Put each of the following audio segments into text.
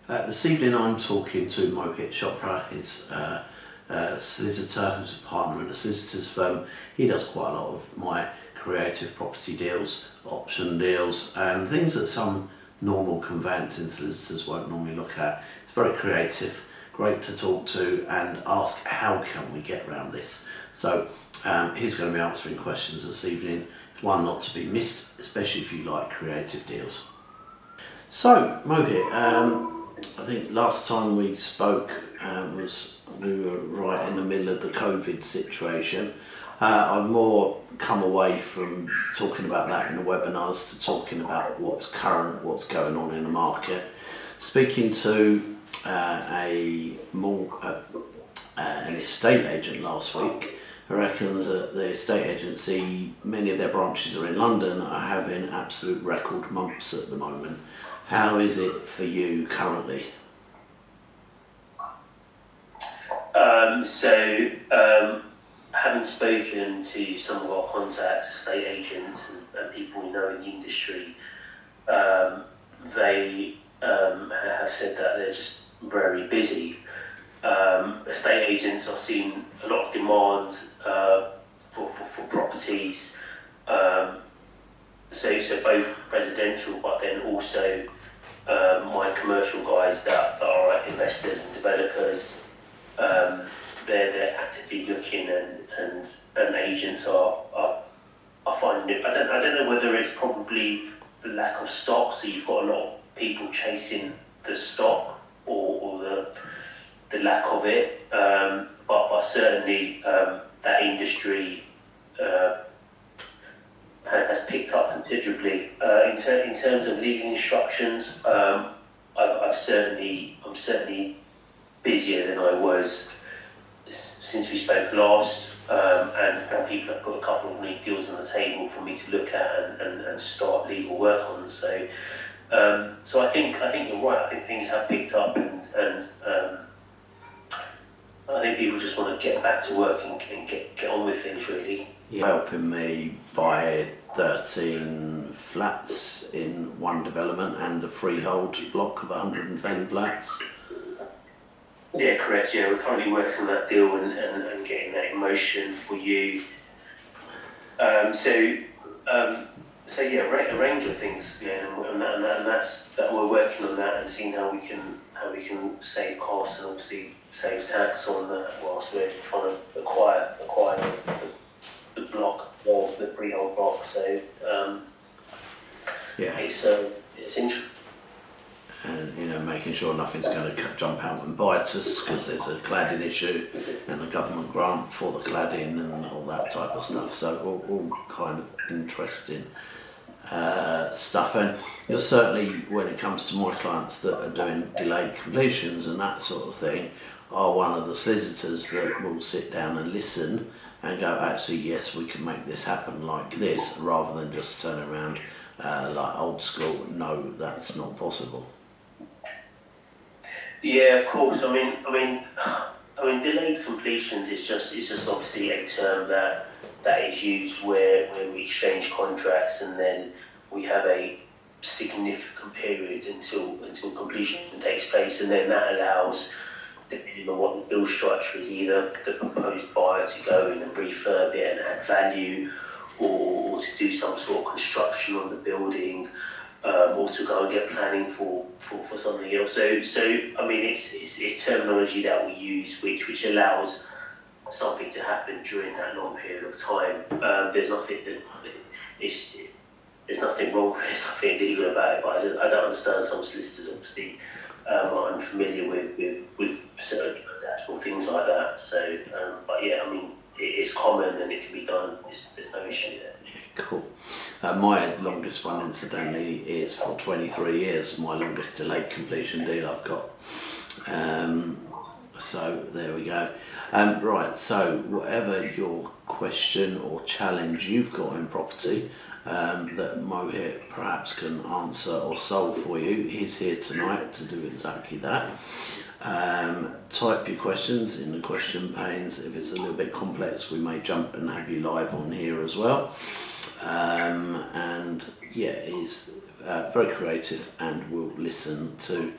This evening I'm talking to Mohit Chopra. He's a solicitor who's a partner in a solicitor's firm. He does quite a lot of my creative property deals, option deals, and things that some normal conveyancing solicitors won't normally look at. It's very creative, great to talk to and ask how can we get around this. So he's going to be answering questions this evening, one not to be missed, especially if you like creative deals. So Mohit, I think last time we spoke we were right in the middle of the COVID situation. I've more come away from talking about that in the webinars to talking about what's current, what's going on in the market. Speaking to an estate agent last week, who reckons that the estate agency, many of their branches are in London, are having absolute record months at the moment. How is it for you currently? Having spoken to some of our contacts, estate agents and people we know in the industry, they have said that they're just very busy. Estate agents are seeing a lot of demand for properties, so both residential, but then also my commercial guys that are investors and developers. They're actively looking, and agents are finding it. I don't know whether it's probably the lack of stock, so you've got a lot of people chasing the stock, or the lack of it. But certainly that industry has picked up considerably. In terms of legal instructions, I'm certainly busier than I was since we spoke last, and people have put a couple of new deals on the table for me to look at and to start legal work on. So I think you're right. I think things have picked up, and I think people just want to get back to work and get on with things, really. You're helping me buy 13 flats in one development and a freehold block of 110 flats. Yeah, correct. Yeah, we're currently working on that deal and getting that in motion for you. So yeah, a range of things. Yeah, and that's that we're working on that and seeing how we can save costs and obviously save tax on that whilst we're trying to acquire the block or the freehold block. So yeah, it's interesting. And making sure nothing's going to jump out and bite us because there's a cladding issue and a government grant for the cladding and all that type of stuff. So all kind of interesting stuff. And you're certainly, when it comes to my clients that are doing delayed completions and that sort of thing, are one of the solicitors that will sit down and listen and go, actually, yes, we can make this happen like this, rather than just turn around like old school, no, that's not possible. Yeah, of course. I mean, delayed completions is just obviously a term that is used where we exchange contracts and then we have a significant period until completion takes place, and then that allows, depending on what the deal structure is, either the proposed buyer to go in and refurb it and add value, or to do some sort of construction on the building. Or to go and get planning for something else. So I mean, it's terminology that we use, which allows something to happen during that long period of time. There's nothing wrong. There's nothing illegal about it. But I don't understand some solicitors obviously are unfamiliar with certain transactional things like that. So, but yeah, I mean, it's common and it can be done. There's no issue there. Yeah, cool. My longest one, incidentally, is for 23 years, my longest delayed completion deal I've got. So there we go. Right, so whatever your question or challenge you've got in property that Mohit perhaps can answer or solve for you, he's here tonight to do exactly that. Type your questions in the question panes. If it's a little bit complex, we may jump and have you live on here as well. And yeah, he's very creative and will listen to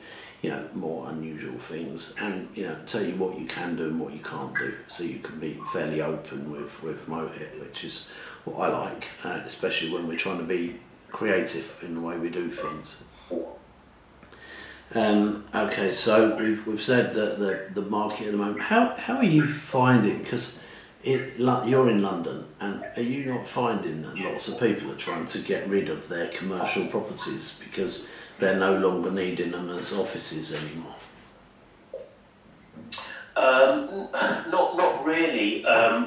more unusual things, and tell you what you can do and what you can't do, so you can be fairly open with Mohit, which is what I like, especially when we're trying to be creative in the way we do things. Okay, so we've said that the market at the moment. How are you finding? Because you're in London, and are you not finding that lots of people are trying to get rid of their commercial properties because they're no longer needing them as offices anymore? Not really. I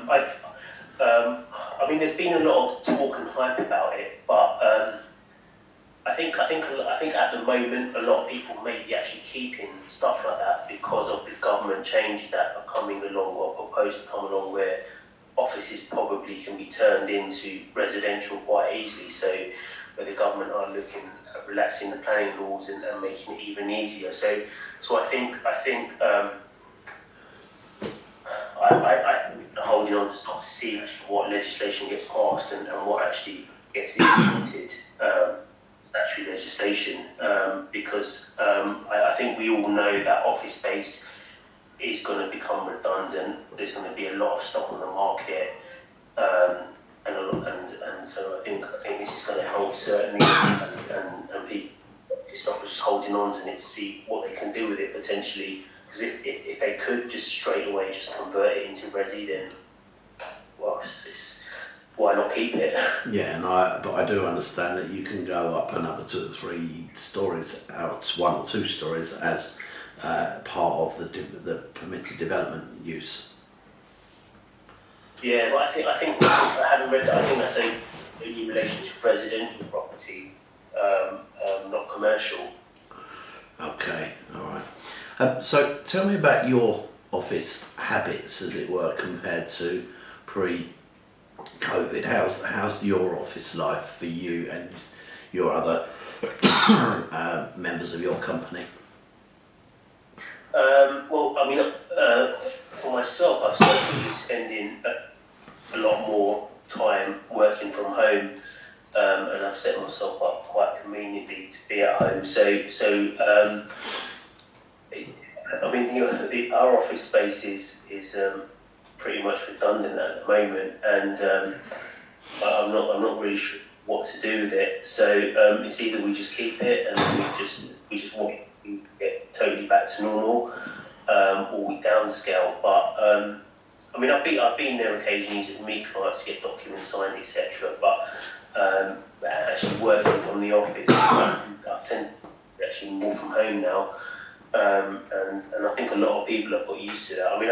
mean, there's been a lot of talk and hype about it, but I think at the moment a lot of people may be actually keeping stuff like that because of the government changes that are coming along or proposed to come along, where offices probably can be turned into residential quite easily. So where the government are looking at relaxing the planning laws and making it even easier. So I think I'm holding on to stock to see actually what legislation gets passed and what actually gets implemented. Actually legislation, because I think we all know that office space is going to become redundant. There's going to be a lot of stock on the market, and so I think this is going to help certainly, and people stop just holding on to it to see what they can do with it potentially. Because if they could just straight away just convert it into resi, then well, why not keep it? Yeah, but I do understand that you can go up another 2 or 3 stories, out 1 or 2 stories as part of the permitted development use. Yeah, but I think I haven't read that. I think that's in relation to residential property, not commercial. Okay, all right. So tell me about your office habits, as it were, compared to pre-COVID. How's your office life for you and your other members of your company? Well, I mean, for myself, I've certainly been spending a lot more time working from home, and I've set myself up quite conveniently to be at home. I mean, our office space is pretty much redundant at the moment, and I'm not really sure what to do with it. So it's either we just keep it and we just want to get totally back to normal, or we downscale. But I mean, I've been there occasionally to meet clients to get documents signed, etc. But actually working from the office, I tend to actually more from home now. And I think a lot of people have got used to that. I mean,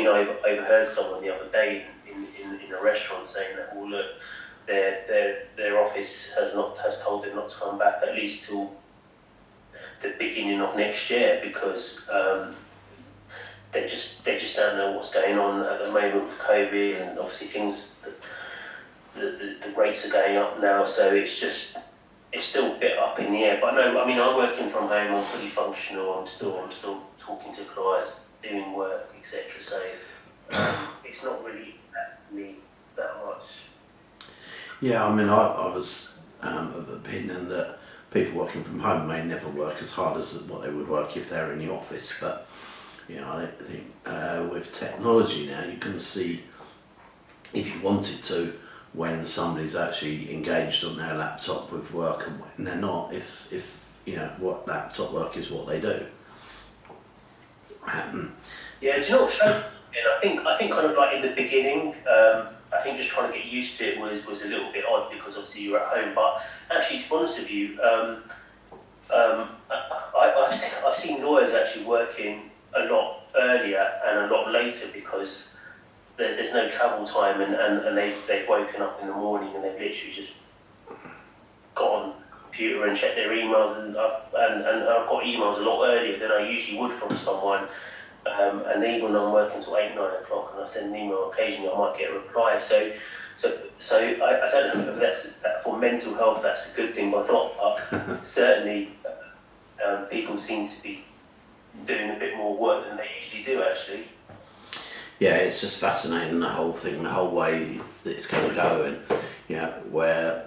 I overheard someone the other day in a restaurant saying that, well, look, their office has told them not to come back at least till the beginning of next year, because they just don't know what's going on at the moment with COVID, and obviously things, the rates are going up now, so it's still a bit up in the air. But no, I mean, I'm working from home, I'm fully functional, I'm still talking to clients, doing work, etc. So it's not really affecting me that much. Yeah, I mean, I was of the opinion that people working from home may never work as hard as what they would work if they're in the office. But I think with technology now, you can see, if you wanted to, when somebody's actually engaged on their laptop with work and when they're not, if what laptop work is what they do. Yeah, do you know what? I think kind of like in the beginning, I think just trying to get used to it was a little bit odd, because obviously you're at home. But actually, to be honest with you, I've seen lawyers actually working a lot earlier and a lot later, because there's no travel time, and they've woken up in the morning and they've literally just got on the computer and checked their emails, and I've got emails a lot earlier than I usually would from someone, and even when I'm working till 8, 9 o'clock and I send an email occasionally, I might get a reply. So I don't know if that's for mental health, that's a good thing or not, but certainly people seem to be doing a bit more work than they usually do, actually. Yeah, it's just fascinating, the whole thing, the whole way that it's going to go, and where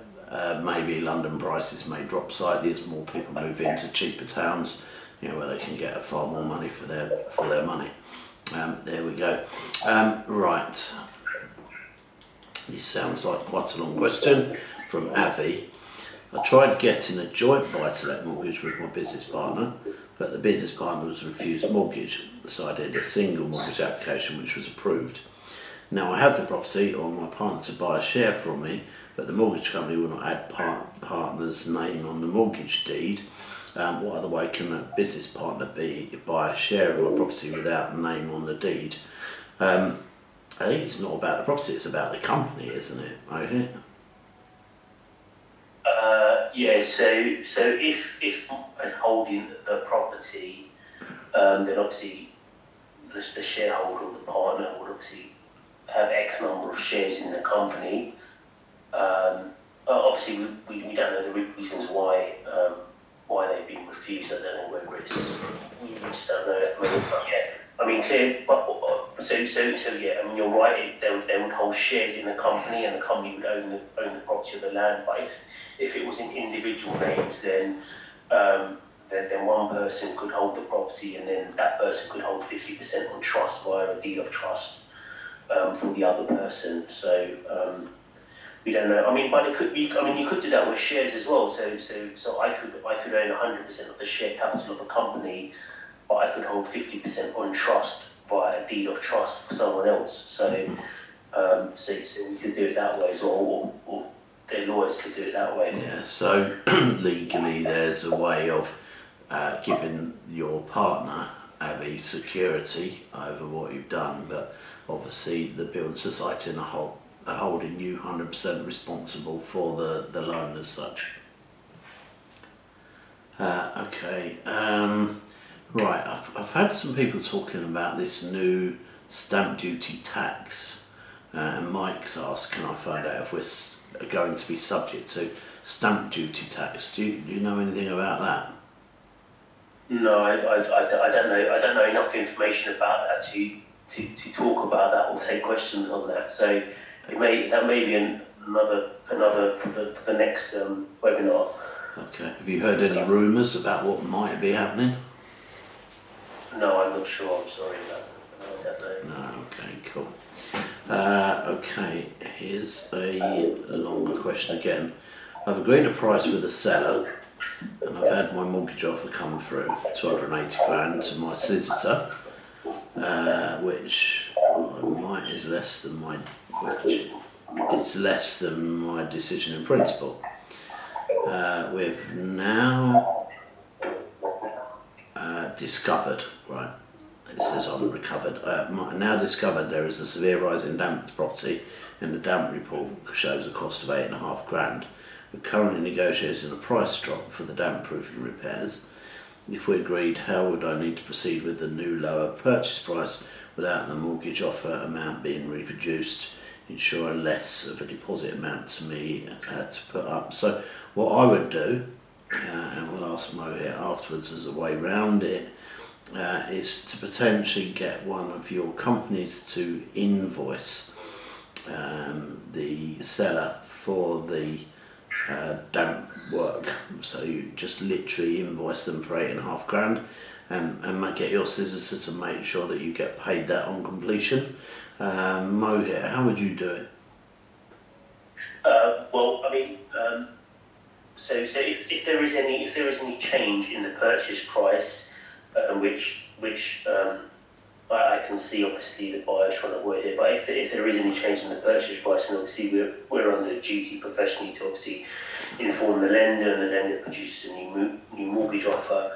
maybe London prices may drop slightly as more people move into cheaper towns, where they can get far more money for their money. There we go. Right. This sounds like quite a long question from Avi. I tried getting a joint buy-to-let mortgage with my business partner, but the business partner was refused mortgage, so I did a single mortgage application which was approved. Now I have the property on my partner to buy a share from me, but the mortgage company will not add partner's name on the mortgage deed. What other way can a business partner buy a share of my property without a name on the deed? I think it's not about the property, it's about the company, isn't it, Mohit? Yeah, so if as holding the property, then obviously the shareholder or the partner would obviously have X number of shares in the company. Obviously, we don't know the reasons why they've been refused. I don't know whether it's we just don't know at the moment. But yeah, I mean, clear. But so yeah, I mean, you're right. They would hold shares in the company, and the company would own the property or the land. But if it was in individual names, then one person could hold the property, and then that person could hold 50% on trust via a deed of trust for the other person. So we don't know. I mean, but it could be. I mean, you could do that with shares as well. So I could own 100% of the share capital of a company, but I could hold 50% on trust via a deed of trust for someone else. So we could do it that way as well, or their lawyers could do it that way. Yeah. So legally, there's a way of giving your partner a security over what you've done, but obviously the building society are holding you 100% responsible for the loan as such. Okay. Right. I've had some people talking about this new stamp duty tax, and Mike's asked, can I find out if we're going to be subject to stamp duty tax? Do you know anything about that? No, I don't know. I don't know enough information about that to talk about that or take questions on that. So that may be another for the next webinar. Okay. Have you heard any rumours about what might be happening? No, I'm not sure. I'm sorry about that. No, I don't know. No. Okay. Cool. Okay. Here's a longer question again. I've agreed a price with the seller, and I've had my mortgage offer come through, 280 grand to my solicitor, which is less than my decision in principle. We've now discovered, right, it says unrecovered, now discovered there is a severe rise in damp at the property, and the damp report shows a cost of 8.5 grand. We're currently negotiating a price drop for the damp proofing repairs. If we agreed, how would I need to proceed with the new lower purchase price without the mortgage offer amount being reproduced, ensuring less of a deposit amount to me to put up? So what I would do, and we'll ask Mohit afterwards as a way round it, is to potentially get one of your companies to invoice the seller for the damp work. So you just literally invoice them for 8.5 grand and get your solicitor to make sure that you get paid that on completion. Mohit, how would you do it? Well, I mean, so if there is any change in the purchase price, which I can see obviously the buyer's trying to avoid it, but if there is any change in the purchase price, and obviously we're under duty professionally to obviously inform the lender, and the lender produces a new mortgage offer.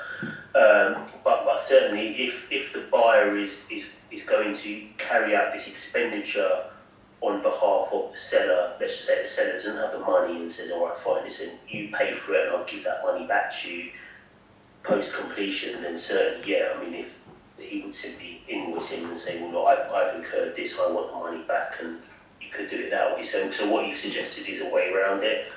But certainly if the buyer is going to carry out this expenditure on behalf of the seller, let's just say the seller doesn't have the money and says, all right, fine, listen, you pay for it and I'll give that money back to you post completion, then certainly, yeah, I mean, if he would simply invoice him and say, well, look, I've incurred this, I want the money back, and you could do it that way. So what you've suggested is a way around it.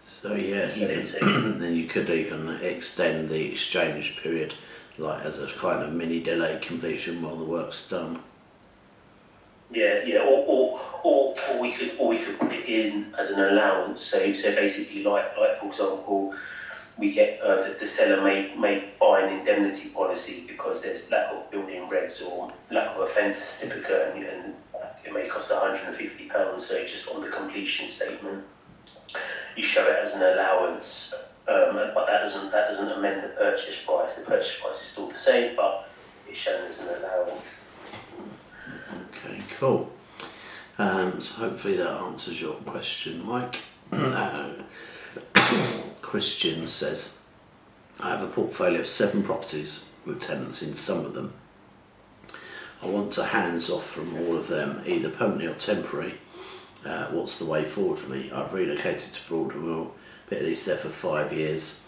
So yeah, then you could even extend the exchange period, like as a kind of mini delayed completion while the work's done. Yeah, or we could put it in as an allowance. So basically, like for example, we get the seller may buy an indemnity policy because there's lack of building regs or lack of offence certificate, and it may cost £150. So just on the completion statement, you show it as an allowance, but that doesn't amend the purchase price. The purchase price is still the same, but it's shown as an allowance. Okay, cool. So hopefully that answers your question, Mike. Christian says, I have a portfolio of 7 properties with tenants in some of them. I want to hands off from all of them, either permanently or temporary. What's the way forward for me? I've relocated to Broad and will be at least there for 5 years.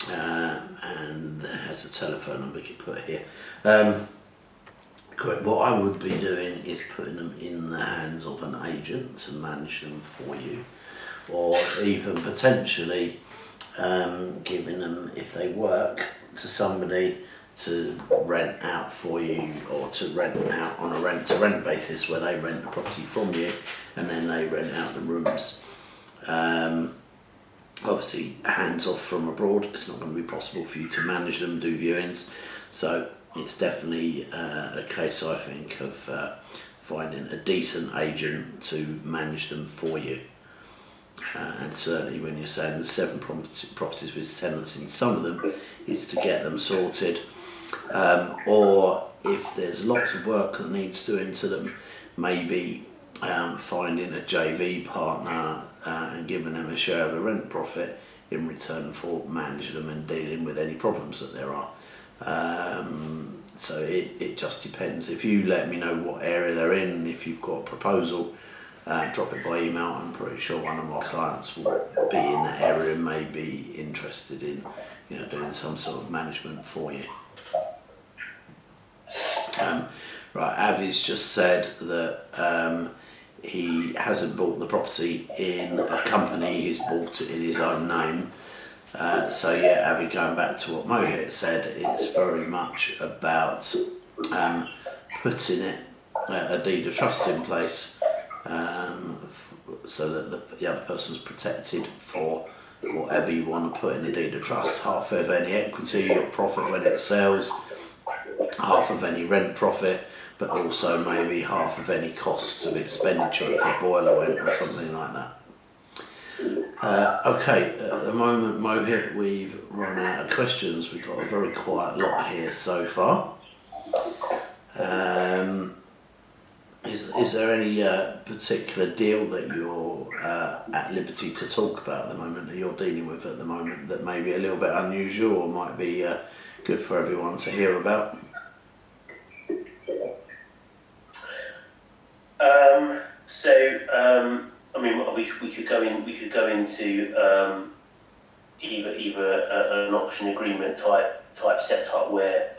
And there's a telephone number you can put here. Correct. What I would be doing is putting them in the hands of an agent to manage them for you, or even potentially giving them, if they work, to somebody to rent out for you, or to rent out on a rent-to-rent basis where they rent the property from you and then they rent out the rooms. Obviously, hands off from abroad, it's not going to be possible for you to manage them, do viewings, so it's definitely a case, I think, of finding a decent agent to manage them for you. And certainly when you're saying there's 7 properties with tenants in some of them, is to get them sorted. Or if there's lots of work that needs doing to them, maybe finding a JV partner and giving them a share of the rent profit in return for managing them and dealing with any problems that there are. So it just depends. If you let me know what area they're in, if you've got a proposal, drop it by email. I'm pretty sure one of my clients will be in that area and may be interested in, doing some sort of management for you. Right, Avi's just said that he hasn't bought the property in a company, he's bought it in his own name. So yeah, Avi, going back to what Mohit said, it's very much about putting a deed of trust in place, so that the other person's protected for whatever you want to put in a deed of trust. Half of any equity or profit when it sells, half of any rent profit, but also maybe half of any costs of expenditure if a boiler went or something like that. Okay, at the moment, Mohit, we've run out of questions. We've got a very quiet lot here so far. Is there any particular deal that you're at liberty to talk about at the moment, that you're dealing with at the moment, that may be a little bit unusual or might be good for everyone to hear about? I mean, we could go into either an option agreement type setup where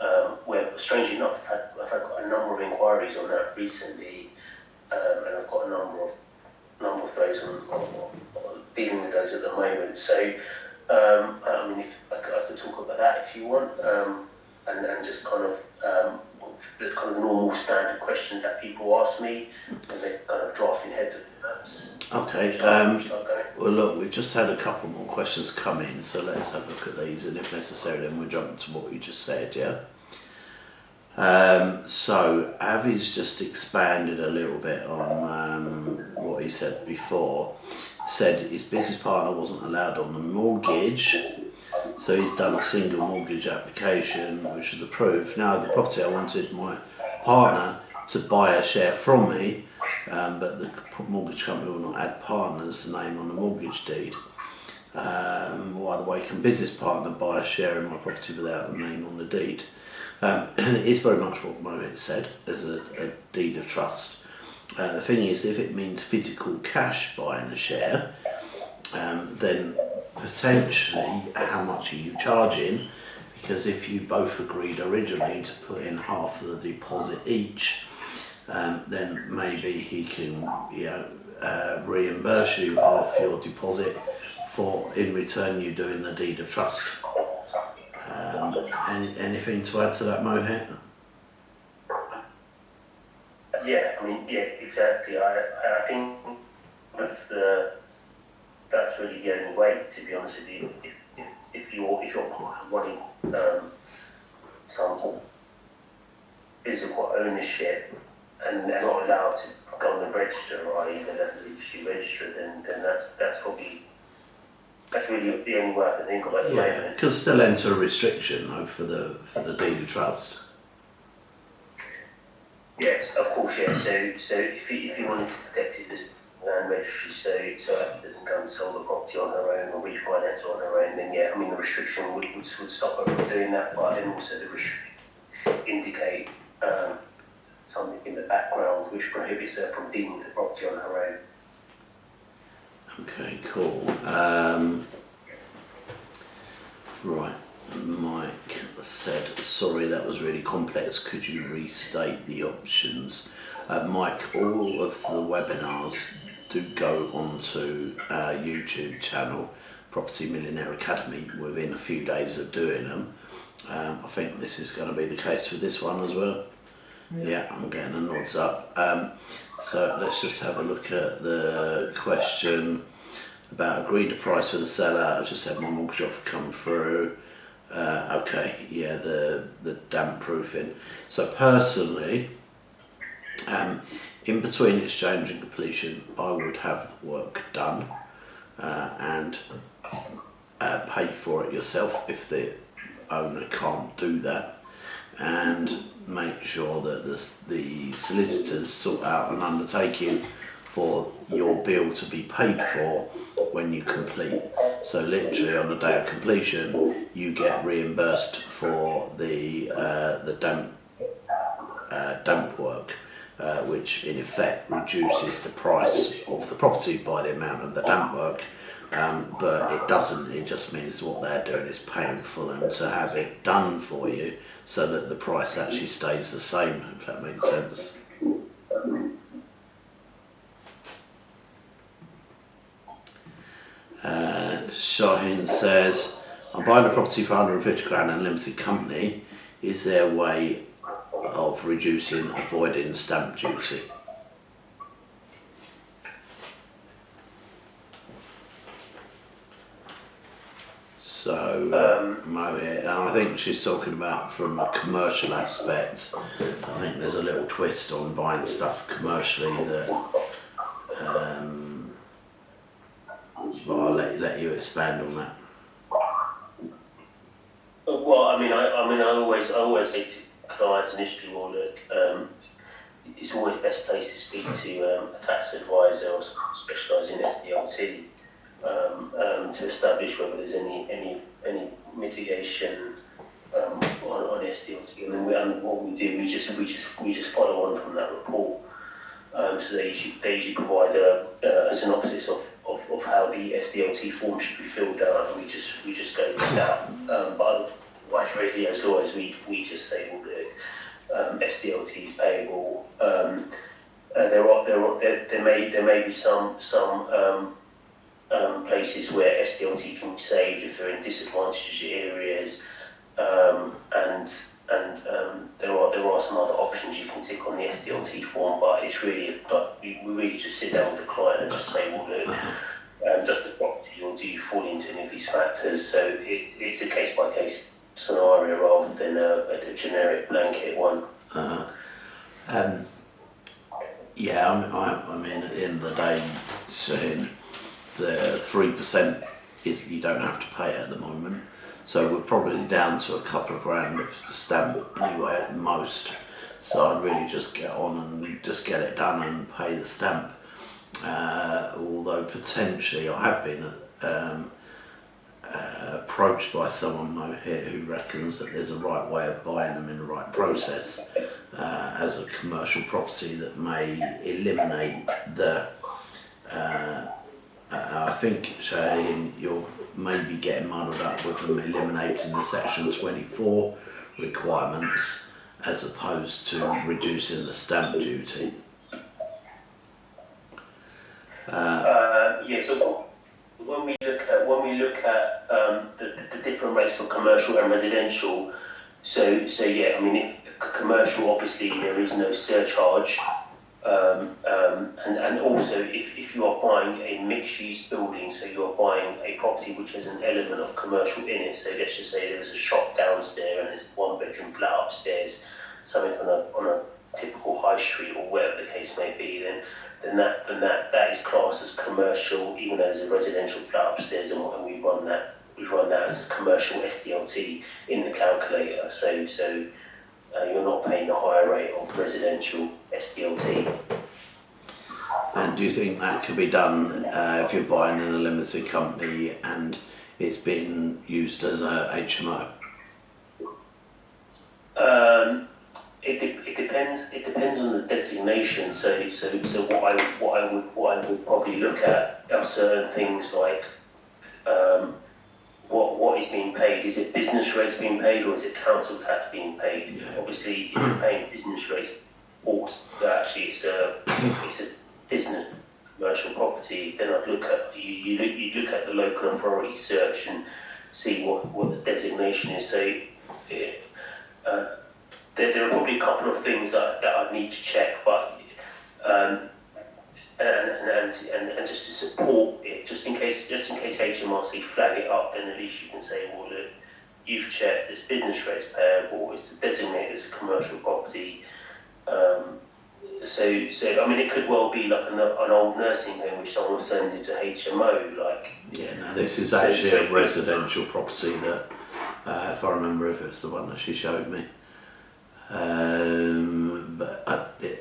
strangely enough I've had quite a number of inquiries on that recently, and I've got a number of those on dealing with those at the moment. So I mean, if I could talk about that if you want, and just kind of the kind of normal standard questions that people ask me, and they're kind of drafting heads of maps. Okay, well look, we've just had a couple more questions come in, so let's have a look at these, and if necessary then we'll jump to what you just said, yeah? So Avi's just expanded a little bit on what he said before. Said his business partner wasn't allowed on the mortgage, so he's done a single mortgage application which was approved. Now the property, I wanted my partner to buy a share from me, but the mortgage company will not add partner's name on the mortgage deed. Why the way can business partner buy a share in my property without a name on the deed? And it is very much what Mohit said, as a deed of trust. The thing is, if it means physical cash buying a share, then potentially how much are you charging? Because if you both agreed originally to put in half of the deposit each, then maybe he can reimburse you half your deposit for, in return, you doing the deed of trust. Anything to add to that, Mohit? Yeah, I mean, yeah, exactly. I think that's really the only way, to be honest with you. if you're running some physical ownership and they're not allowed to go on the register, or even if you register, then that's probably, that's really the only way I can think of at the moment. Can still enter a restriction though for the deed of trust. Yes, of course, yeah. So if you wanted to protect his land registry, so Apple doesn't go and sell the property on her own or refinance on her own, then yeah, I mean the restriction would stop her from doing that, but then also the restriction indicate something in the background which prohibits her from dealing with the property on her own. Okay, cool. Right, Mike said, sorry that was really complex, could you restate the options? Mike, all of the webinars do go onto our YouTube channel, Property Millionaire Academy, within a few days of doing them. I think this is going to be the case with this one as well. Yeah, I'm getting a nods up. So let's just have a look at the question about agreed a price with the seller. I've just had my mortgage offer come through. Okay, yeah, the damp proofing. So personally, in between exchange and completion, I would have the work done and pay for it yourself if the owner can't do that, and make sure that the solicitors sort out an undertaking for your bill to be paid for when you complete. So literally on the day of completion, you get reimbursed for the damp work, which in effect reduces the price of the property by the amount of the damp work. But it doesn't, it just means what they're doing is paying for them to have it done for you so that the price actually stays the same, if that makes sense. Shaheen says, I'm buying a property for 150 grand in a limited company. Is there a way of reducing, avoiding stamp duty? So, Mohit, and I think she's talking about from a commercial aspect. I think there's a little twist on buying stuff commercially that, but I'll let you expand on that. Well, I always say to clients initially, well, look, it's always best place to speak to a tax advisor or someone specialising in SDLT to establish whether there's any mitigation on SDLT. And then what we do, we just follow on from that report. So they usually provide a synopsis of how the SDLT form should be filled out, and we just go with that. But otherwise, really, as lawyers, we just say, well, SDLT is payable. There may be some places where SDLT can be saved if they're in disadvantaged areas, and there are some other options you can tick on the SDLT form, but it's really, we really just sit down with the client and just say, well, look, does the property or do you fall into any of these factors? So it's a case-by-case scenario rather than a generic blanket one. Yeah, I mean, at the end of the day, saying the 3% is you don't have to pay it at the moment. So we're probably down to a couple of grand of stamp anyway at most. So I'd really just get on and just get it done and pay the stamp. Although potentially I have been approached by someone, Mohit, who reckons that there's a right way of buying them in the right process as a commercial property that may eliminate the I think, Shane, you're maybe getting muddled up with them eliminating the Section 24 requirements as opposed to reducing the stamp duty. So when we look at the different rates for commercial and residential, so yeah, I mean, if commercial, obviously there is no surcharge And also, if you are buying a mixed-use building, so you are buying a property which has an element of commercial in it, so let's just say there's a shop downstairs and there's a one-bedroom flat upstairs, something on a typical high street or whatever the case may be, then that is classed as commercial, even though there's a residential flat upstairs, and we run that as a commercial SDLT in the calculator. So you're not paying the higher rate of residential SDLT. And do you think that could be done if you're buying in a limited company and it's being used as a HMO? It depends. It depends on the designation. So what I would probably look at are certain things like what is being paid. Is it business rates being paid, or is it council tax being paid? Yeah. Obviously, if you're paying business rates, or actually it's a business commercial property, then I'd look at you look at the local authority search and see what the designation is. So there are probably a couple of things that I'd need to check, but and just to support it, just in case HMRC flag it up, then at least you can say, well, look, you've checked this business rates payable, it's designated as a commercial property. So I mean, it could well be like an old nursing home which someone sends into HMO, like. Yeah, no, this is actually a residential property that, if I remember, if it's the one that she showed me.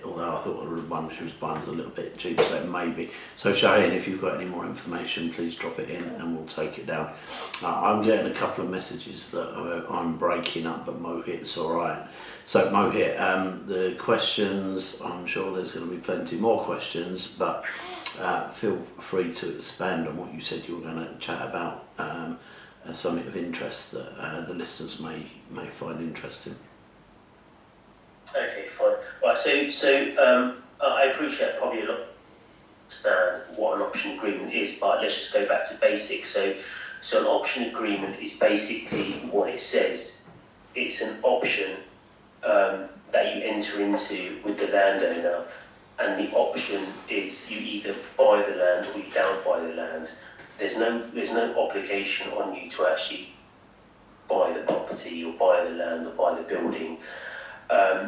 Although I thought the one she was buying was a little bit cheap, so maybe. So Shaheen, if you've got any more information, please drop it in and we'll take it down. I'm getting a couple of messages that I'm breaking up, but Mohit's all right. So Mohit, the questions, I'm sure there's going to be plenty more questions, but feel free to expand on what you said you were going to chat about, something of interest that the listeners may find interesting. Okay, fine. Right, so I appreciate probably a lot understand what an option agreement is, but let's just go back to basics. So an option agreement is basically what it says. It's an option that you enter into with the landowner, and the option is you either buy the land or you don't buy the land. There's no obligation on you to actually buy the property or buy the land or buy the building.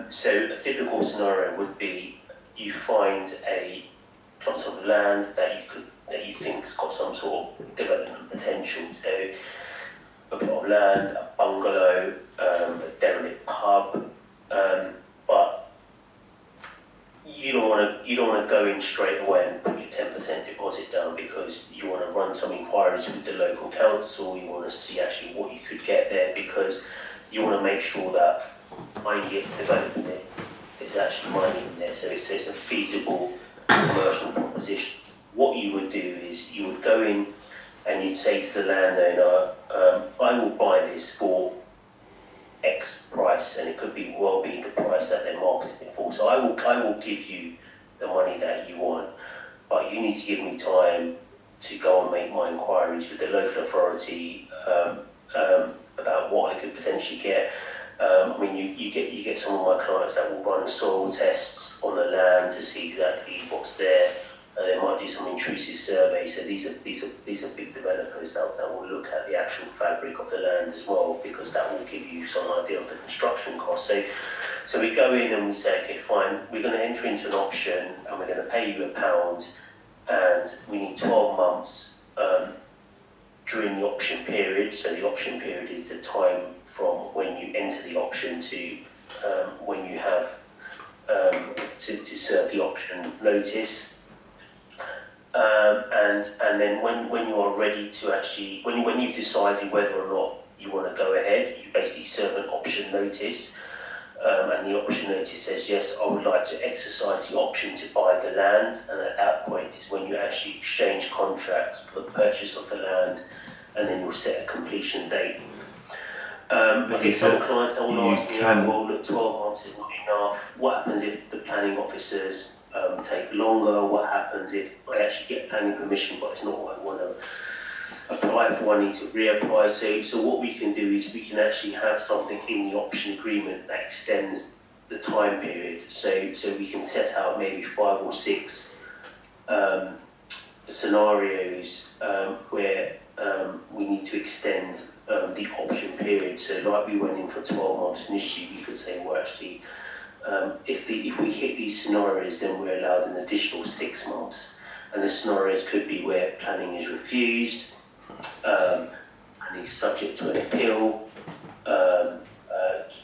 So a typical scenario would be you find a plot of land that you think's got some sort of development potential. So a plot of land, a bungalow, a derelict pub, but you don't want to go in straight away and put your 10% deposit down, because you want to run some inquiries with the local council. You want to see actually what you could get there, because you want to make sure that behind it, developing it, there's actually money in there, so it's a feasible commercial proposition. What you would do is you would go in and you'd say to the landowner, I will buy this for X price, and it could be the price that they're marketing it for. So I will give you the money that you want, but you need to give me time to go and make my inquiries with the local authority about what I could potentially get. I mean, you get some of my clients that will run soil tests on the land to see exactly what's there. They might do some intrusive surveys. So these are big developers that will look at the actual fabric of the land as well, because that will give you some idea of the construction cost. So we go in and we say, okay, fine, we're going to enter into an option and we're going to pay you £1, and we need 12 months during the option period. So the option period is the time from when you enter the option to when you have to serve the option notice. And then when you are ready to actually, when you've decided whether or not you want to go ahead, you basically serve an option notice, and the option notice says, yes, I would like to exercise the option to buy the land, and at that point is when you actually exchange contracts for the purchase of the land, and then you'll set a completion date. Okay, some clients that will ask me, well, look, 12 months is not enough. What happens if the planning officers take longer? What happens if I actually get planning permission but it's not what I want to apply for? I need to reapply. So what we can do is we can actually have something in the option agreement that extends the time period. So we can set out maybe 5 or 6 scenarios where we need to extend the option period. So like we went in for 12 months initially, we could say, well, actually, if we hit these scenarios, then we're allowed an additional 6 months. And the scenarios could be where planning is refused, and is subject to an appeal.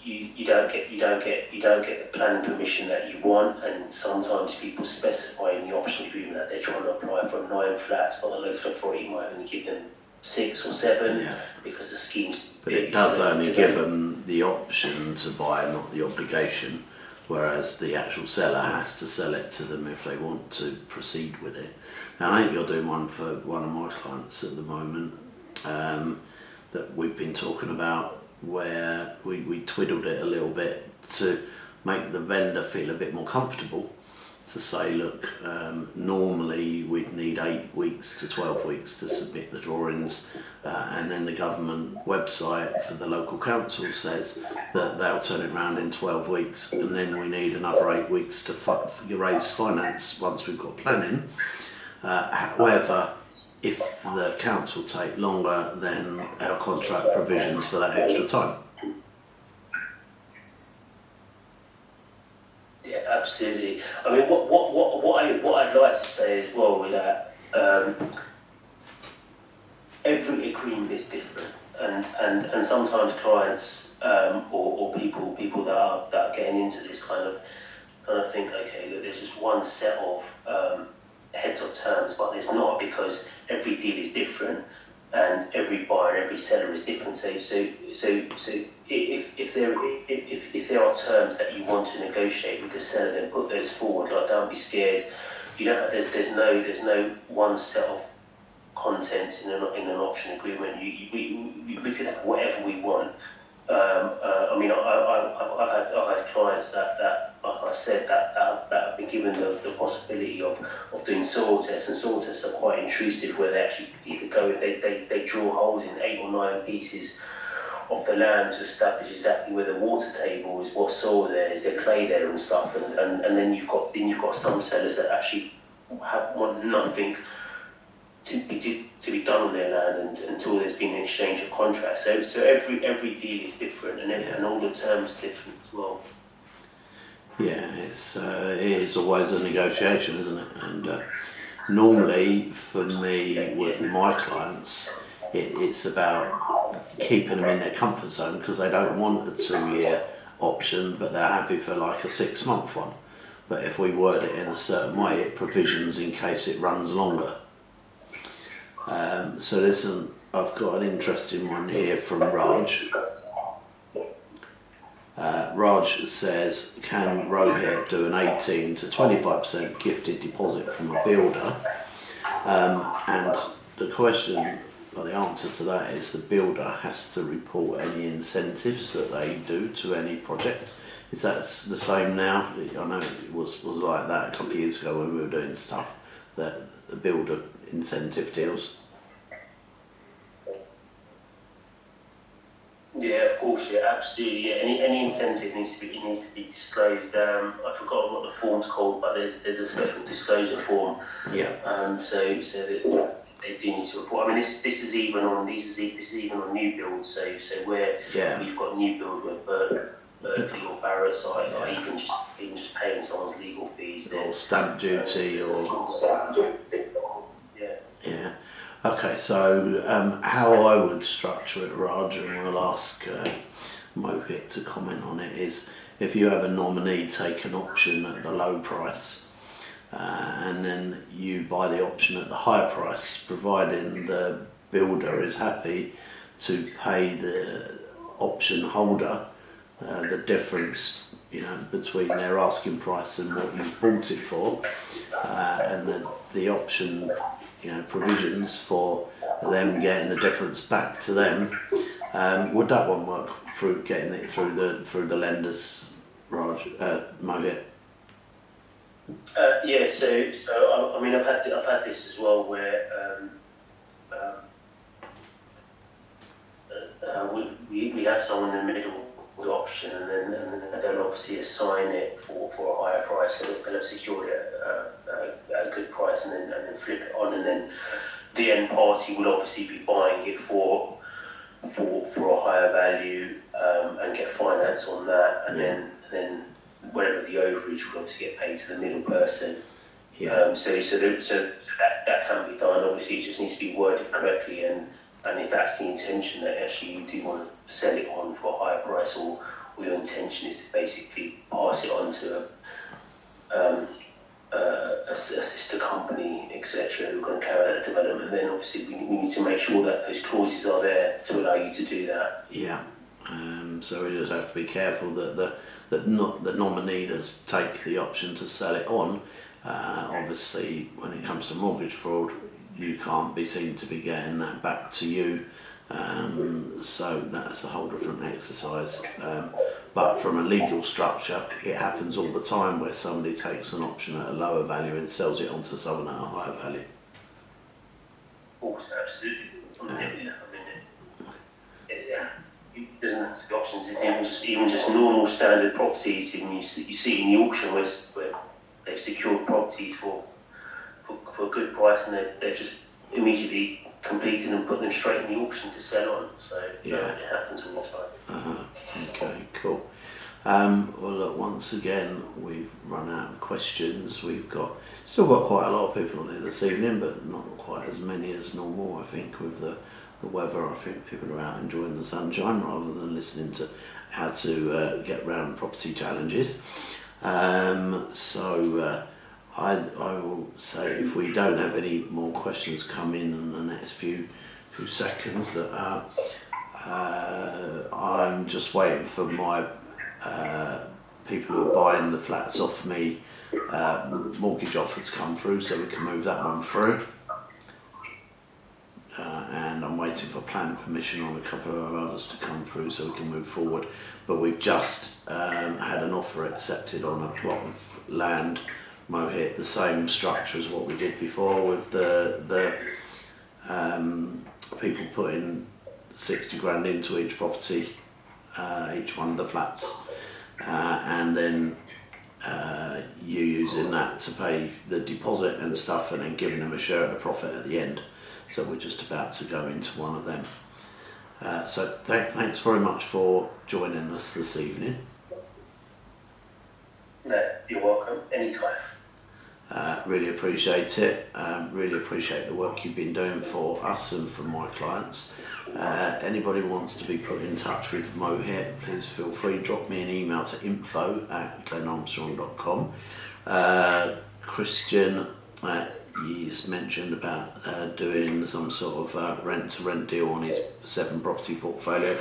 You don't get the planning permission that you want, and sometimes people specify in the option agreement that they're trying to apply for 9 flats, but the local authority might only give them 6 or 7 because the scheme's. But it does only give them the option to buy, not the obligation, whereas the actual seller has to sell it to them if they want to proceed with it. Now, I think you're doing one for one of my clients at the moment that we've been talking about, where we twiddled it a little bit to make the vendor feel a bit more comfortable, to say, look, normally we'd need 8 weeks to 12 weeks to submit the drawings, and then the government website for the local council says that they'll turn it around in 12 weeks, and then we need another 8 weeks to raise finance once we've got planning. However, if the council take longer, then our contract provisions for that extra time. Yeah, absolutely. I mean, what I'd like to say as well with that, every agreement is different, and sometimes clients or people that are getting into this kind of think, okay, that there's just one set of heads of terms, but there's not, because every deal is different and every buyer and every seller is different. So if there are terms that you want to negotiate with the seller, then put those forward. Like, don't be scared. You don't. There's no one set of contents in an option agreement. We could have whatever we want. I mean, I've had clients that like I said, that have been given the possibility of doing soil tests, and soil tests are quite intrusive, where they actually either they drill holes in 8 or 9 pieces of the land to establish exactly where the water table is, what soil there is, there clay there and stuff, and then you've got some sellers that actually want nothing to be done on their land until there's been an exchange of contracts. So every deal is different, and all the terms are different as well. Yeah, it is always a negotiation, isn't it? And normally for me with my clients, it's about keeping them in their comfort zone, because they don't want a 2-year option, but they're happy for like a 6-month one. But if we word it in a certain way, it provisions in case it runs longer. So listen, I've got an interesting one here from Raj. Raj says, can Mohit do an 18 to 25% gifted deposit from a builder? And the question, or the answer to that, is the builder has to report any incentives that they do to any project. Is that the same now? I know it was like that a couple of years ago when we were doing stuff, that the builder incentive deals. Yeah, of course, yeah, absolutely. Yeah, any incentive needs to be disclosed. I forgot what the form's called, but there's a special disclosure form. Yeah. So that they do need to report. I mean, this is even on new builds. So where you've got new build where Berkeley or Barrett site, or even just paying someone's legal fees, or stamp duty, or yeah. Okay, so how I would structure it, Raj, and we'll ask Mohit to comment on it, is if you have a nominee take an option at a low price, and then you buy the option at the higher price, providing the builder is happy to pay the option holder the difference, between their asking price and what you bought it for, and the option, provisions for them getting the difference back to them. Would that one work through getting it through the lenders, Raj, Mohit? Yeah. So I mean, I've had this as well, where we have someone in the middle with option, and then they'll obviously assign it for a higher price. So they'll have secured it at a good price, and then flip it on, and then the end party will obviously be buying it for a higher value, and get finance on that, and then whatever the overage will obviously get paid to the middle person. Yeah. So that can be done. Obviously, it just needs to be worded correctly, and if that's the intention that actually you do want to sell it on for a higher price, or your intention is to basically pass it on to a sister company, etc., who are going to carry out the development, then obviously we need to make sure that those clauses are there to allow you to do that. Yeah. So we just have to be careful that the nominee does take the option to sell it on. Obviously, when it comes to mortgage fraud, you can't be seen to be getting that back to you. So that's a whole different exercise. But from a legal structure, it happens all the time where somebody takes an option at a lower value and sells it on to someone at a higher value. Of course, absolutely. There's not the options. It's even just normal standard properties. You see in the auction where they've secured properties for a good price, and they've just immediately completed and put them straight in the auction to sell on. So it happens all the time. Okay, cool. Well, look, once again, we've run out of questions. We've still got quite a lot of people on here this evening, but not quite as many as normal. I think with the weather, I think people are out enjoying the sunshine rather than listening to how to get around property challenges. So I will say, if we don't have any more questions come in the next few seconds, that I'm just waiting for my people who are buying the flats off me mortgage offers come through, so we can move that one through. And I'm waiting for planning permission on a couple of others to come through so we can move forward. But we've just had an offer accepted on a plot of land, Mohit, the same structure as what we did before, with the people putting 60 grand into each property, each one of the flats, and then you using that to pay the deposit and stuff, and then giving them a share of the profit at the end. So we're just about to go into one of them. So thanks very much for joining us this evening. No, you're welcome, anytime. Really appreciate it. Really appreciate the work you've been doing for us and for my clients. Anybody wants to be put in touch with Mohit, please feel free. Drop me an email to info@glenarmstrong.com. Christian, he's mentioned about doing some sort of rent-to-rent deal on his 7 property portfolio.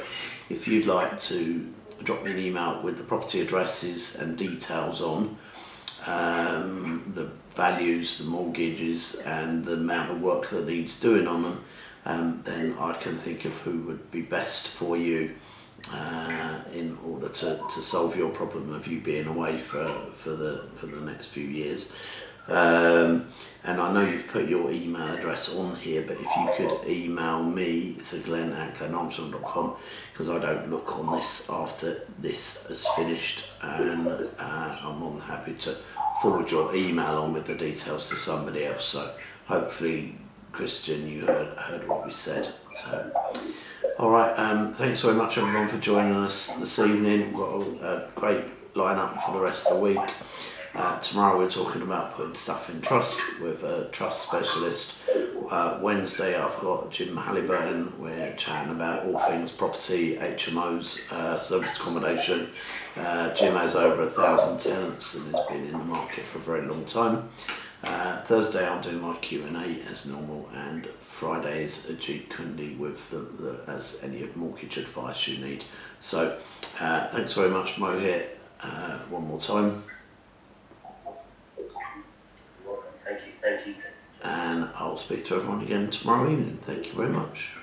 If you'd like to drop me an email with the property addresses and details on, the values, the mortgages, and the amount of work that needs doing on them, then I can think of who would be best for you in order to solve your problem of you being away for the next few years. And I know you've put your email address on here, but if you could email me to glenn@glenarmstrong.com, because I don't look on this after this is finished, and I'm more than happy to forward your email on with the details to somebody else. So hopefully, Christian, you heard what we said. So, all right, thanks very much everyone for joining us this evening. We've got a great lineup for the rest of the week. Tomorrow we're talking about putting stuff in trust with a trust specialist. Wednesday I've got Jim Halliburton. We're chatting about all things property, HMOs, service accommodation. Jim has over 1,000 tenants and has been in the market for a very long time. Thursday I'm doing my Q&A as normal, and Fridays Ajit Kundi with the as any mortgage advice you need. So thanks very much, Mohit, one more time. Thank you. And I'll speak to everyone again tomorrow evening. Thank you very much.